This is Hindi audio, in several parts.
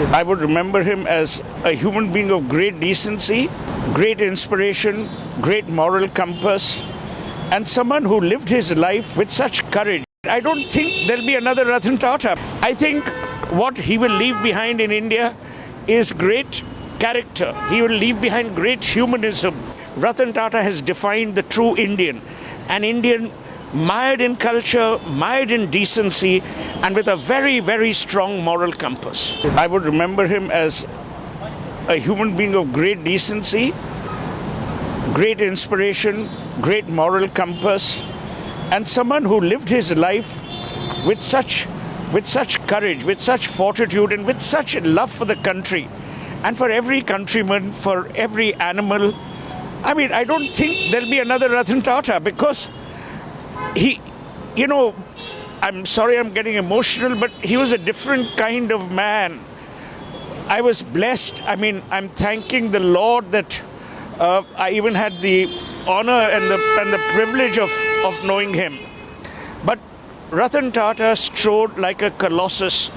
I would remember him as a human being of great decency, great inspiration, great moral compass, and someone who lived his life with such courage. I don't think there'll be another Ratan Tata. I think what he will leave behind in India is great character. He will leave behind great humanism. Ratan Tata has defined the true Indian, an Indian mired in culture, mired in decency, and with a very, very strong moral compass. I would remember him as a human being of great decency, great inspiration, great moral compass, and someone who lived his life with such courage, with such fortitude, and with such love for the country, and for every countryman, for every animal. I mean, I don't think there'll be another Ratan Tata, because I'm sorry I'm getting emotional, but he was a different kind of man. I was blessed. I mean, I'm thanking the Lord that I even had the honor and the privilege of knowing him. But Ratan Tata strode like a colossus.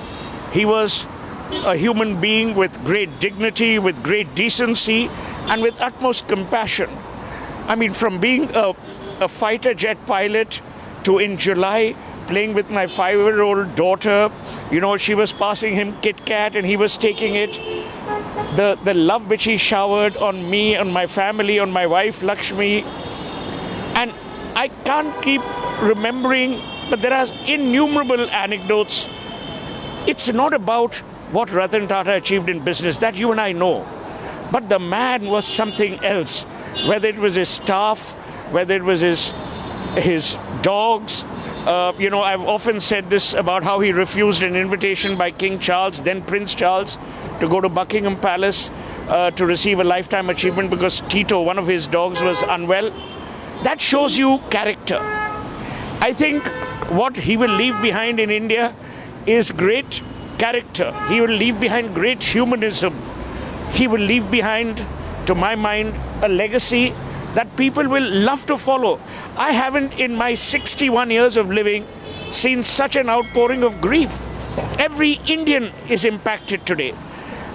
He was a human being with great dignity, with great decency, and with utmost compassion. I mean, from being a fighter jet pilot to, in July, playing with my 5-year-old daughter, she was passing him Kit Kat and he was taking it. The love which he showered on me, on my family, on my wife Lakshmi. And I can't keep remembering, but there are innumerable anecdotes. It's not about what Ratan Tata achieved in business, that you and I know. But the man was something else, whether it was his staff, whether it was his dogs. I've often said this about how he refused an invitation by King Charles, then Prince Charles, to go to Buckingham Palace to receive a lifetime achievement because Tito, one of his dogs, was unwell. That shows you character. I think what he will leave behind in India is great character. He will leave behind great humanism. He will leave behind, to my mind, a legacy that people will love to follow. I haven't, in my 61 years of living, seen such an outpouring of grief. Every Indian is impacted today.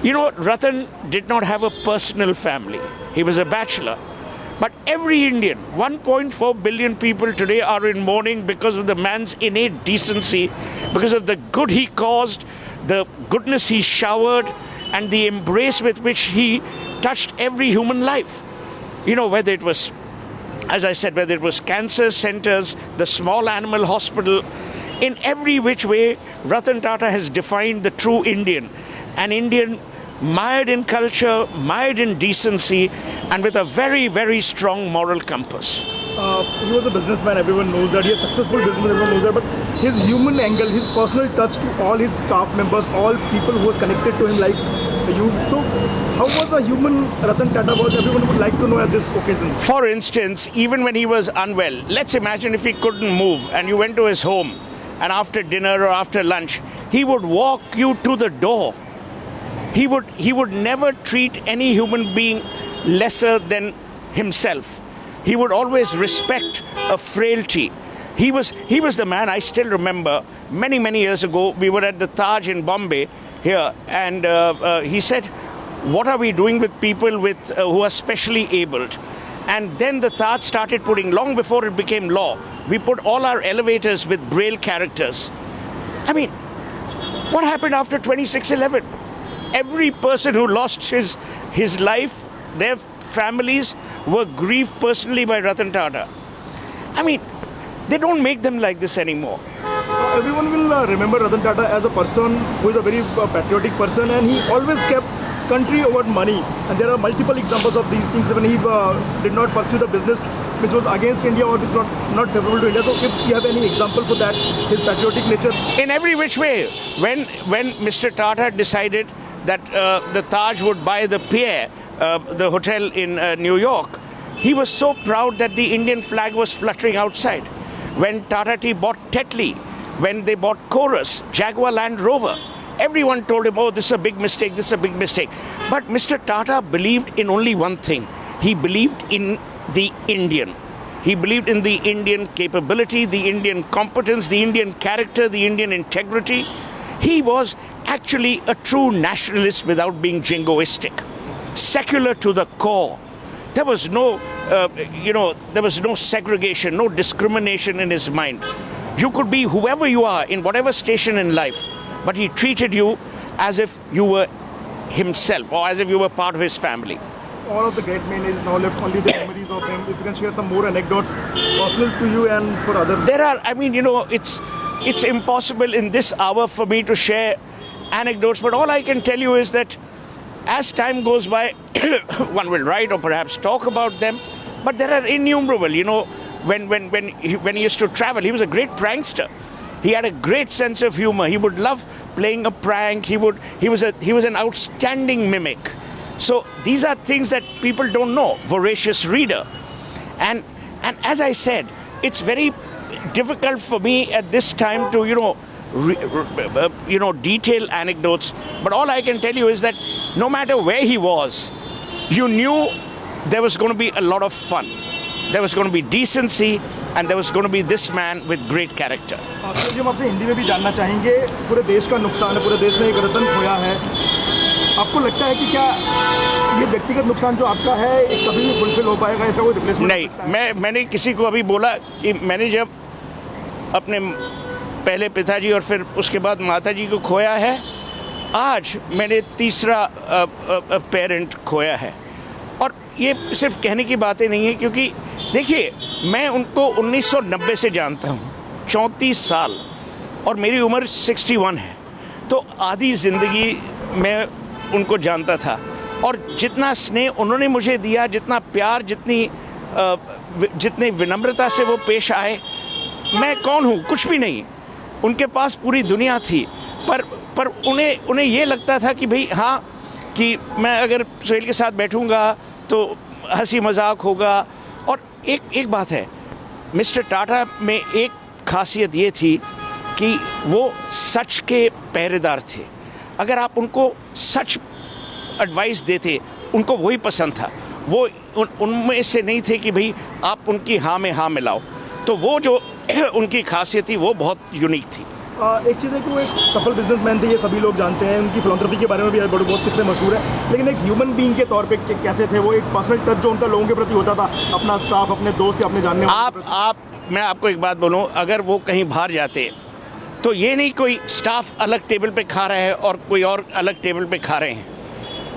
Ratan did not have a personal family. He was a bachelor. But every Indian, 1.4 billion people today, are in mourning because of the man's innate decency, because of the good he caused, the goodness he showered, and the embrace with which he touched every human life. Whether it was, as I said, whether it was cancer centers, the small animal hospital, in every which way, Ratan Tata has defined the true Indian, an Indian mired in culture, mired in decency, and with a very, very strong moral compass. He was a businessman, everyone knows that. He is a successful businessman, everyone knows that. But his human angle, his personal touch to all his staff members, all people who was connected to him like you. So, how was the human Ratan Tata was? Everyone would like to know at this occasion. For instance, even when he was unwell, let's imagine if he couldn't move and you went to his home, and after dinner or after lunch, he would walk you to the door. He would never treat any human being lesser than himself. He would always respect a frailty. He was the man. I still remember many, many years ago, we were at the Taj in Bombay here, and he said, what are we doing with people who are specially abled? And then the Taj started putting, long before it became law, we put all our elevators with Braille characters. I mean, what happened after 26/11? Every person who lost his life, their families were grieved personally by Ratan Tata. I mean, they don't make them like this anymore. Everyone will remember Ratan Tata as a person who is a very patriotic person, and he always kept country over money. And there are multiple examples of these things when he did not pursue the business which was against India or which was not favorable to India. So if you have any example for that, his patriotic nature? In every which way. When Mr. Tata decided that the Taj would buy the Pierre, the hotel in New York, he was so proud that the Indian flag was fluttering outside. When Tata Tea bought Tetley, when they bought Chorus, Jaguar Land Rover, everyone told him, oh, this is a big mistake, this is a big mistake. But Mr. Tata believed in only one thing. He believed in the Indian. He believed in the Indian capability, the Indian competence, the Indian character, the Indian integrity. He was actually a true nationalist without being jingoistic, secular to the core. There was no, there was no segregation, no discrimination in his mind. You could be whoever you are in whatever station in life, but he treated you as if you were himself or as if you were part of his family. All of the great men is now left only the memories of him. If you can share some more anecdotes personal to you and for others. There are, I mean, it's impossible in this hour for me to share anecdotes, but all I can tell you is that as time goes by, one will write or perhaps talk about them, but there are innumerable. When he used to travel, he was a great prankster. He had a great sense of humor. He would love playing a prank. He was an outstanding mimic. So these are things that people don't know. Voracious reader, and as I said, it's very difficult for me at this time to detail anecdotes. But all I can tell you is that no matter where he was, you knew there was going to be a lot of fun. There was going to be decency, and there was going to be this man with great character. हम आपसे हिंदी में भी जानना चाहेंगे, पूरे देश का नुकसान है, पूरे देश में एक रतन खोया है। आपको लगता है कि क्या ये व्यक्तिगत नुकसान जो आपका है कभी भी फुलफिल हो पाएगा, इसका कोई रिप्लेसमेंट नहीं? मैंने किसी को अभी बोला कि मैंने जब अपने पहले पिताजी और फिर उसके बाद माताजी को खोया है, आज मैंने तीसरा पेरेंट खोया है। और ये सिर्फ कहने की बातें नहीं है, क्योंकि देखिए, मैं उनको 1990 से जानता हूँ, 34 साल, और मेरी उम्र 61 है। तो आधी ज़िंदगी मैं उनको जानता था, और जितना स्नेह उन्होंने मुझे दिया, जितना प्यार, जितनी विनम्रता से वो पेश आए, मैं कौन हूँ? कुछ भी नहीं। उनके पास पूरी दुनिया थी, पर उन्हें ये लगता था कि भाई हाँ, कि मैं अगर सुहेल के साथ बैठूँगा तो हंसी मजाक होगा। और एक बात है, मिस्टर टाटा में एक खासियत ये थी कि वो सच के पहरेदार थे। अगर आप उनको सच एडवाइस देते, उनको वही पसंद था। वो उनमें से नहीं थे कि भाई आप उनकी हाँ में हाँ मिलाओ। तो वो जो उनकी खासियत थी वो बहुत यूनिक थी। एक चीज़ है कि वो एक सफल बिजनेसमैन थे, ये सभी लोग जानते हैं। उनकी फिलॉन्थ्रॉपी के बारे में भी बहुत किस्से मशहूर है, लेकिन एक ह्यूमन बीइंग के तौर पे कैसे थे वो? एक पर्सनल टच जो उनका लोगों के प्रति होता था, अपना स्टाफ, अपने दोस्त या अपने जानने वाले। मैं आपको एक बात बोलूँ, अगर वो कहीं बाहर जाते तो ये नहीं कोई स्टाफ अलग टेबल पे खा रहा है और कोई और अलग टेबल पे खा रहे हैं।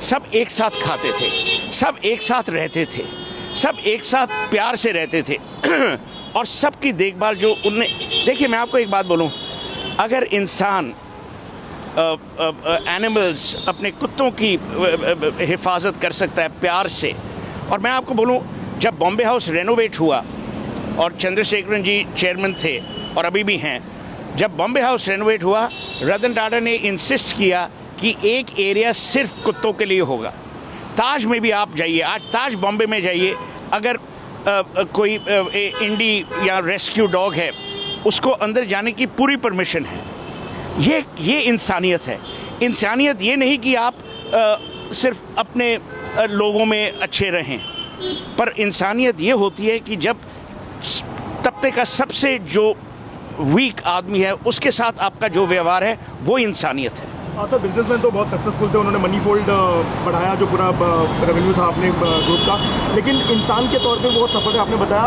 सब एक साथ खाते थे, सब एक साथ रहते थे, सब एक साथ प्यार से रहते थे। और सबकी देखभाल जो उनने, देखिए मैं आपको एक बात बोलूं, अगर इंसान एनिमल्स, अपने कुत्तों की हिफाजत कर सकता है प्यार से, और मैं आपको बोलूं, जब बॉम्बे हाउस रेनोवेट हुआ और चंद्रशेखरन जी चेयरमैन थे और अभी भी हैं, जब बॉम्बे हाउस रेनोवेट हुआ, रतन टाटा ने इंसिस्ट किया कि एक एरिया सिर्फ कुत्तों के लिए होगा। ताज में भी आप जाइए, आज ताज बॉम्बे में जाइए, अगर कोई इंडी या रेस्क्यू डॉग है, उसको अंदर जाने की पूरी परमिशन है। ये इंसानियत है। इंसानियत ये नहीं कि आप सिर्फ अपने लोगों में अच्छे रहें, पर इंसानियत ये होती है कि जब तबके का सबसे जो वीक आदमी है उसके साथ आपका जो व्यवहार है वो इंसानियत है। सर, बिजनेसमैन तो बहुत सक्सेसफुल थे, उन्होंने मनी फोल्ड बढ़ाया, जो पूरा रेवेन्यू था अपने ग्रुप का, लेकिन इंसान के तौर पे बहुत सफल है। आपने बताया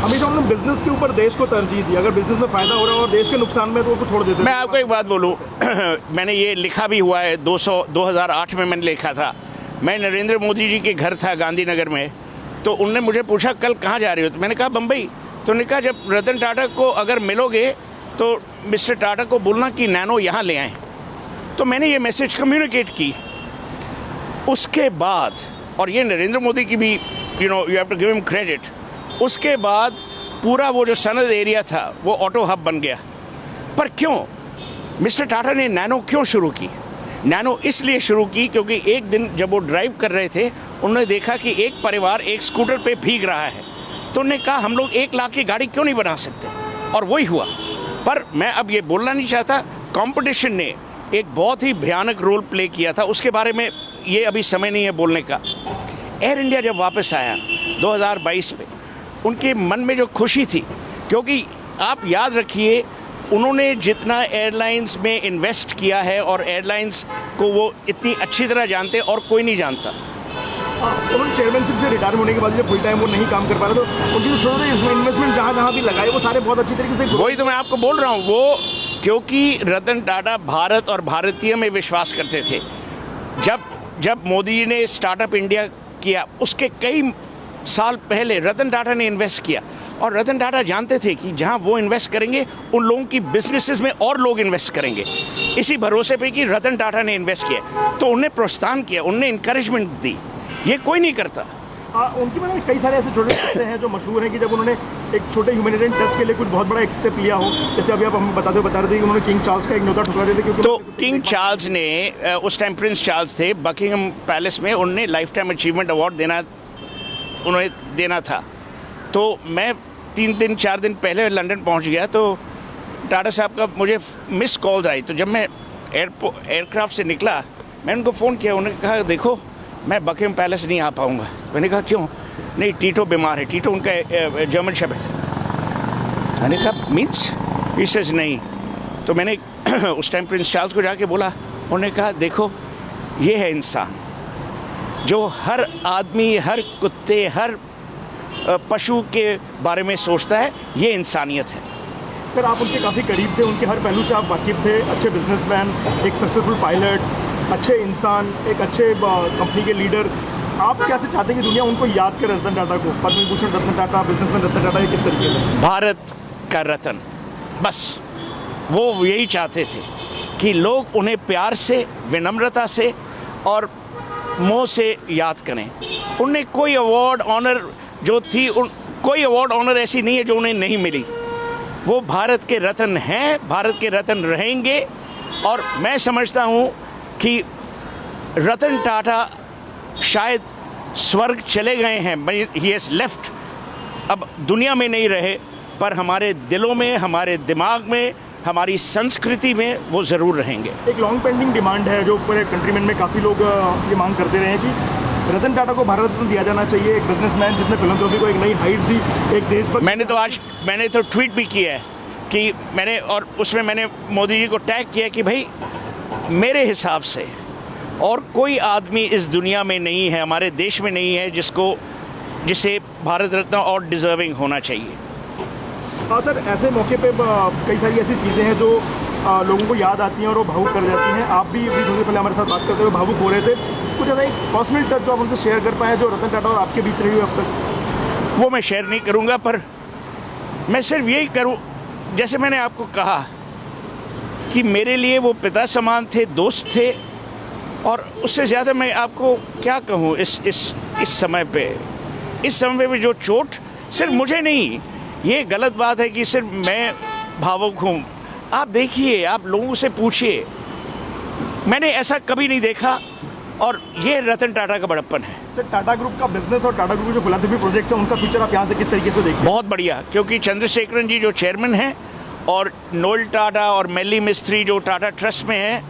हमेशा उन्होंने बिजनेस के ऊपर देश को तरजीह दी। अगर बिजनेस में फ़ायदा हो रहा है और देश के नुकसान में तो उसको छोड़ देते। मैं आपको एक बात बोलूँ, मैंने ये लिखा भी हुआ है, 2008 में मैंने लिखा था। मैं नरेंद्र मोदी जी के घर था गांधीनगर में, तो उनने मुझे पूछा कल कहाँ जा रहे हो, तो मैंने कहा बम्बई। तो उन्होंने कहा जब रतन टाटा को अगर मिलोगे तो मिस्टर टाटा को बोलना कि नैनो यहाँ ले आएँ। तो मैंने ये मैसेज कम्युनिकेट की। उसके बाद, और ये नरेंद्र मोदी की भी you have to give him credit, उसके बाद पूरा वो जो सनद एरिया था वो ऑटो हब बन गया। पर क्यों मिस्टर टाटा ने नैनो क्यों शुरू की? नैनो इसलिए शुरू की क्योंकि एक दिन जब वो ड्राइव कर रहे थे, उन्होंने देखा कि एक परिवार एक स्कूटर पे भीग रहा है, तो उन्होंने कहा हम लोग 1 लाख की गाड़ी क्यों नहीं बना सकते, और वही हुआ। पर मैं अब ये बोलना नहीं चाहता, कंपटीशन ने एक बहुत ही भयानक रोल प्ले किया था, उसके बारे में ये अभी समय नहीं है बोलने का। एयर इंडिया जब वापस आया 2022 में, उनके मन में जो खुशी थी, क्योंकि आप याद रखिए उन्होंने जितना एयरलाइंस में इन्वेस्ट किया है और एयरलाइंस को वो इतनी अच्छी तरह जानते हैं और कोई नहीं जानता। उन्होंने चेयरमैनशिप से रिटायर होने के बाद जब फुल टाइम वो नहीं काम कर पा रहे तो उनकी जो छोटे इन्वेस्टमेंट जहाँ जहाँ भी लगाए वो सारे बहुत अच्छी तरीके से। वही तो मैं आपको बोल रहा हूँ, वो क्योंकि रतन टाटा भारत और भारतीय में विश्वास करते थे। जब मोदी जी ने स्टार्टअप इंडिया किया उसके कई साल पहले रतन टाटा ने इन्वेस्ट किया, और रतन टाटा जानते थे कि जहां वो इन्वेस्ट करेंगे उन लोगों की बिजनेसेस में और लोग इन्वेस्ट करेंगे। इसी भरोसे पे कि रतन टाटा ने इन्वेस्ट किया तो उन्हें प्रोत्साहन किया, उन्हें इंकरेजमेंट दी। ये कोई नहीं करता। उनकी मैंने कई सारे ऐसे छोटे किस्से हैं जो मशहूर हैं कि जब उन्होंने एक छोटे ह्यूमैनिटेरियन टच के लिए कुछ बहुत बड़ा एक स्टेप लिया हो, जैसे अभी आप हमें बता रहे थे कि उन्होंने किंग चार्ल्स का एक न्योता ठुकरा दिया था क्योंकि तो किंग चार्ल्स ने उस टाइम प्रिंस चार्ल्स थे, बकिंगम पैलेस में उन्हें लाइफ टाइम अचीवमेंट अवार्ड देना था। तो मैं 3-4 दिन पहले लंदन पहुंच गया तो टाटा साहब का मुझे मिस कॉल्स आई। तो जब मैं एयरक्राफ्ट से निकला मैंने उनको फ़ोन किया, उन्होंने कहा देखो मैं बकिंगम पैलेस नहीं आ पाऊंगा। मैंने कहा क्यों? नहीं, टीटो बीमार है। टीटो उनका जर्मन शेफर्ड था। मैंने कहा मीन्स? ही सेज नहीं। तो मैंने उस टाइम प्रिंस चार्ल्स को जाके बोला, उन्होंने कहा देखो ये है इंसान जो हर आदमी, हर कुत्ते, हर पशु के बारे में सोचता है, ये इंसानियत है। सर आप उनके काफ़ी करीब थे, उनके हर पहलू से आप वाकिफ थे। अच्छे बिजनेसमैन, एक सक्सेसफुल पायलट, अच्छे इंसान, एक अच्छे कंपनी के लीडर। आप कैसे चाहते हैं कि दुनिया उनको याद करे, रतन टाटा को? पद्म विभूषण रतन टाटा, बिजनेसमैन रतन टाटा, ये किस तरीके से? भारत का रतन, बस वो यही चाहते थे कि लोग उन्हें प्यार से, विनम्रता से और मोह से याद करें। उन्हें कोई अवार्ड ऑनर जो थी, कोई अवार्ड ऑनर ऐसी नहीं है जो उन्हें नहीं मिली। वो भारत के रत्न हैं, भारत के रत्न रहेंगे। और मैं समझता हूँ कि रतन टाटा शायद स्वर्ग चले गए हैं, ही हैज़ लेफ्ट, अब दुनिया में नहीं रहे, पर हमारे दिलों में, हमारे दिमाग में, हमारी संस्कृति में वो ज़रूर रहेंगे। एक लॉन्ग पेंडिंग डिमांड है जो पूरे कंट्रीमेन में काफ़ी लोग ये मांग करते रहे हैं कि रतन टाटा को भारत रत्न दिया जाना चाहिए। एक बिजनेसमैन जिसने फिलंथ्रोपी को एक नई हाइट दी, एक देशभक्त। मैंने तो ट्वीट भी किया है कि और उसमें मैंने मोदी जी को टैग किया कि भाई मेरे हिसाब से और कोई आदमी इस दुनिया में नहीं है, हमारे देश में नहीं है जिसे भारत रत्न और डिजर्विंग होना चाहिए। हाँ सर, ऐसे मौके पे कई सारी ऐसी चीज़ें हैं जो लोगों को याद आती हैं और वो भावुक कर जाती हैं। आप भी अभी थोड़ी पहले हमारे साथ बात करते हुए भावुक हो रहे थे। कुछ ऐसा एक पर्सनल टच जो आप उनसे शेयर कर पाए जो रतन टाटा और आपके बीच रही हुई अब तक? वो मैं शेयर नहीं करूँगा, पर मैं सिर्फ यही करूँ, जैसे मैंने आपको कहा कि मेरे लिए वो पिता समान थे, दोस्त थे, और उससे ज़्यादा मैं आपको क्या कहूँ इस समय पे जो चोट सिर्फ मुझे नहीं, ये गलत बात है कि सिर्फ मैं भावुक हूँ। आप देखिए, आप लोगों से पूछिए, मैंने ऐसा कभी नहीं देखा, और ये रतन टाटा का बड़प्पन है। सर टाटा ग्रुप का बिजनेस और टाटा ग्रुप जो फिलॉसफी प्रोजेक्ट है उनका फ्यूचर आप यहाँ से किस तरीके से देखते हैं? बहुत बढ़िया, क्योंकि चंद्रशेखरन जी जो चेयरमैन हैं और नोएल टाटा और मेली मिस्त्री जो टाटा ट्रस्ट में हैं,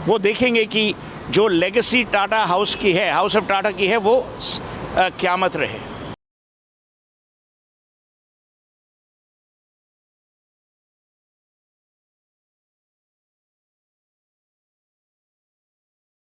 वो देखेंगे कि जो लेगेसी टाटा हाउस की है, हाउस ऑफ टाटा की है, वो क़यामत रहे।